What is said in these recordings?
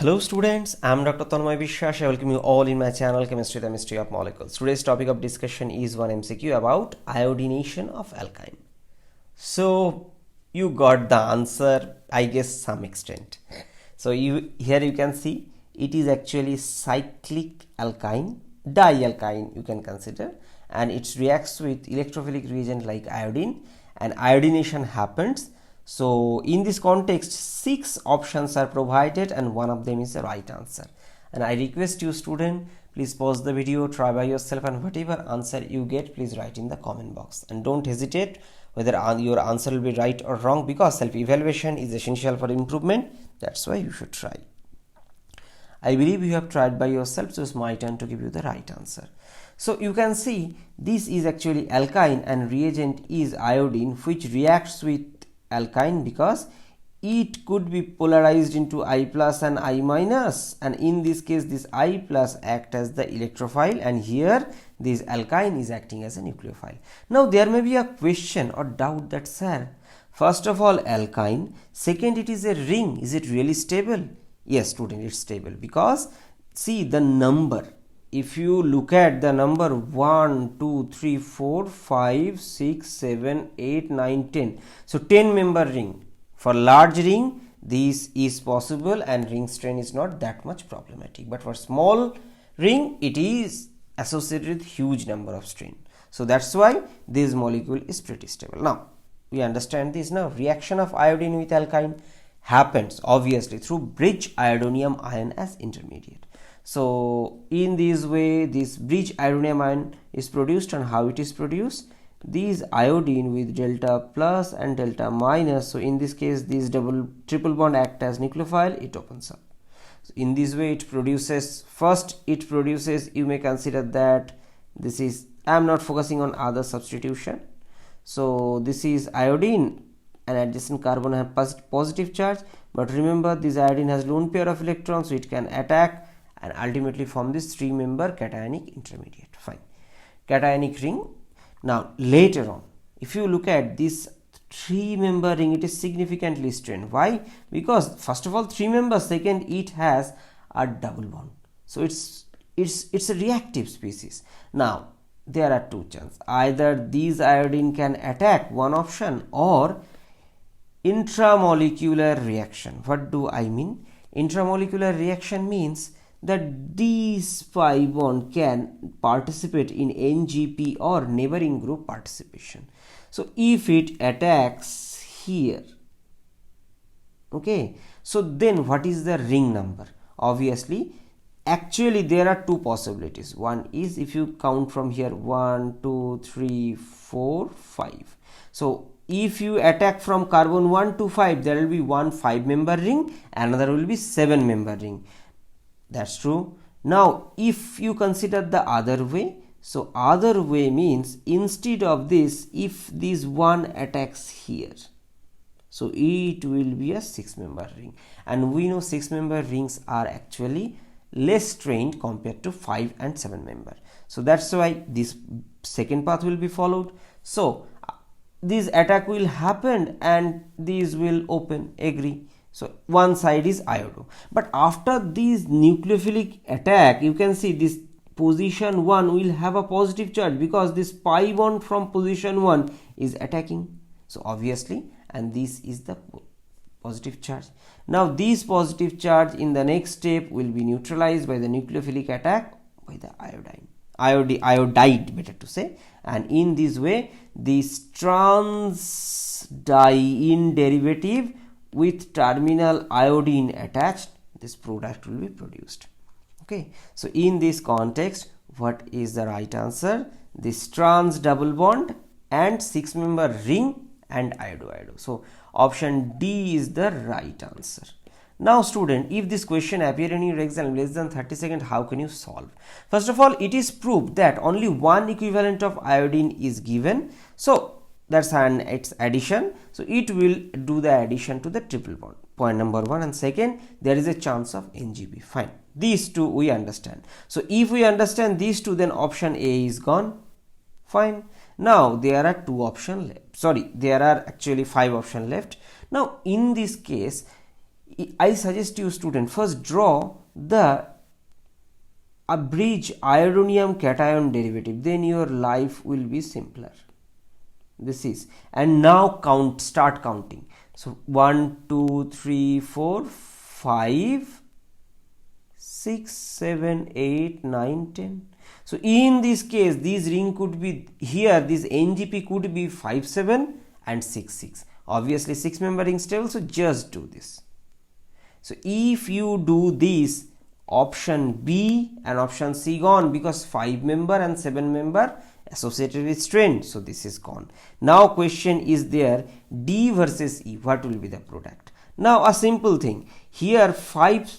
Hello students, I am Dr. Tanmoy Biswas. I welcome you all in my channel Chemistry, the Mystery of Molecules. Today's topic of discussion is one MCQ about iodination of alkyne. So you got the answer, I guess, some extent. So here you can see it is actually cyclic alkyne, dialkyne you can consider, and it reacts with electrophilic reagent like iodine, and iodination happens. So in this context, 6 options are provided and one of them is the right answer. And I request you student, please pause the video, try by yourself, and whatever answer you get, please write in the comment box. And don't hesitate whether your answer will be right or wrong, because self-evaluation is essential for improvement. That's why you should try. I believe you have tried by yourself, so it's my turn to give you the right answer. So you can see this is actually alkyne and reagent is iodine, which reacts with alkyne because it could be polarized into I plus and I minus, and in this case this I plus act as the electrophile, and here this alkyne is acting as a nucleophile. Now there may be a question or doubt that, sir, first of all alkyne, second it is a ring, is it really stable? Yes student, it's stable because see the number. If you look at the number 1, 2, 3, 4, 5, 6, 7, 8, 9, 10. So 10 member ring. For large ring, this is possible and ring strain is not that much problematic. But for small ring, it is associated with huge number of strain. So that's why this molecule is pretty stable. Now, we understand this now. Reaction of iodine with alkyne happens obviously through bridge iodinium ion as intermediate. So in this way this bridge iodinium ion is produced, and how it is produced? These iodine with delta plus and delta minus, so in this case these triple bond act as nucleophile, it opens up. So in this way it produces, you may consider that this is, I am not focusing on other substitution. So this is iodine and adjacent carbon have positive charge, but remember this iodine has lone pair of electrons, so it can attack and ultimately form this 3-member cationic intermediate. Fine, cationic ring. Now later on, if you look at this 3-member ring, it is significantly strained. Why? Because first of all 3 members, second it has a double bond, so it's a reactive species. Now there are 2 chances, either these iodine can attack, one option, or intramolecular reaction. What do I mean? Intramolecular reaction means that these pi bond can participate in NGP or neighboring group participation. So if it attacks here, okay, so then what is the ring number? Obviously, actually there are 2 possibilities. One is if you count from here 1, 2, 3, 4, 5. So if you attack from carbon 1 to 5, there will be one 5-member ring, another will be 7-member ring. That's true. Now if you consider the other way, so other way means instead of this, if this one attacks here, so it will be a 6-member ring, and we know 6-member rings are actually less strained compared to 5 and 7-member. So that's why this second path will be followed. So this attack will happen and these will open, agree. So one side is iodo, but after this nucleophilic attack, you can see this position 1 will have a positive charge because this pi bond from position 1 is attacking. So obviously, and this is the positive charge. Now this positive charge in the next step will be neutralized by the nucleophilic attack by the iodide better to say, and in this way this trans diene derivative with terminal iodine attached, this product will be produced. Okay, so in this context, what is the right answer? This trans double bond and 6-member ring and iodo. So option D is the right answer. Now student, if this question appear in your exam less than 30 seconds, how can you solve? First of all, it is proved that only one equivalent of iodine is given, so that's its addition, so it will do the addition to the triple bond, point number 1, and second, there is a chance of NGP. Fine, these 2 we understand. So if we understand these 2, then option A is gone. Fine. Now there are 2 options left, sorry, there are actually 5 options left. Now in this case, I suggest you student first draw the average iodinium cation derivative, then your life will be simpler. This is, and now start counting. So 1 2 3 4 5 6 7 8 9 10. So in this case this ring could be here, this NGP could be 5 7 and 6 6. Obviously 6 member ring stable, so just do this. So if you do this, option B and option C gone, because 5 member and 7 member associated with strain, so this is gone. Now question is there, D versus E, what will be the product? Now a simple thing, here 5,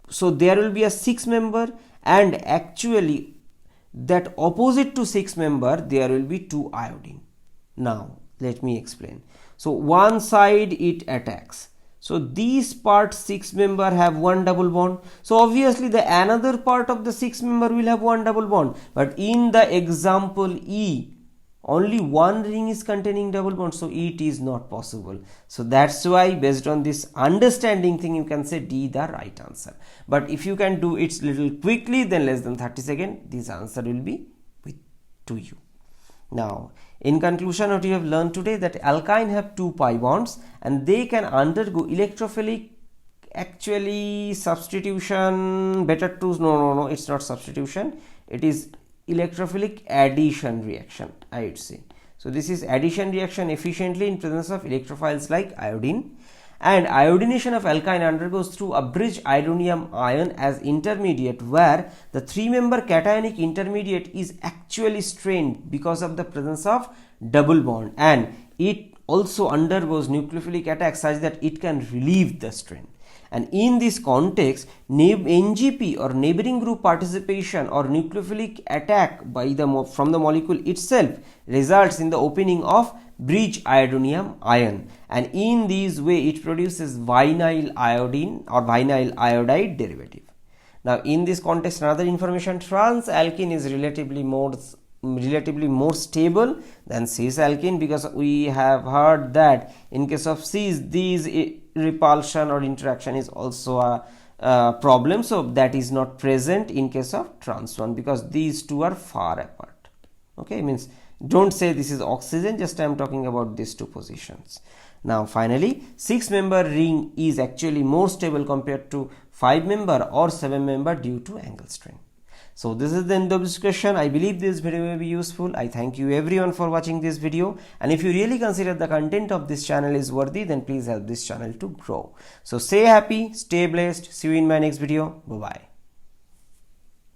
so there will be a 6 member, and actually that opposite to 6 member there will be 2 iodine. Now let me explain. So one side it attacks, so this part 6 member have 1 double bond, so obviously the another part of the 6 member will have 1 double bond, but in the example E only one ring is containing double bond, so it is not possible. So that's why based on this understanding thing you can say D the right answer, but if you can do it little quickly, then less than 30 seconds this answer will be to you. Now in conclusion, what you have learned today, that alkyne have 2 pi bonds and they can undergo electrophilic, actually substitution, better to no it's not substitution, it is electrophilic addition reaction, I would say. So this is addition reaction efficiently in presence of electrophiles like iodine, and iodination of alkyne undergoes through a bridge iodinium ion as intermediate, where the 3 member cationic intermediate is actually strained because of the presence of double bond, and it also undergoes nucleophilic attack such that it can relieve the strain. And in this context, NGP or neighboring group participation or nucleophilic attack by from the molecule itself results in the opening of bridge iodinium ion, and in this way it produces vinyl iodine or vinyl iodide derivative. Now in this context, another information, trans alkene is relatively more stable than cis alkene, because we have heard that in case of cis these repulsion or interaction is also a problem, so that is not present in case of trans one, because these two are far apart. Okay, means don't say this is oxygen, just I am talking about these two positions. Now finally, 6 member ring is actually more stable compared to 5 member or 7 member due to angle strain. So this is the end of discussion. I believe this video may be useful. I thank you everyone for watching this video, and if you really consider the content of this channel is worthy, then please help this channel to grow. So stay happy, stay blessed, see you in my next video. Bye bye.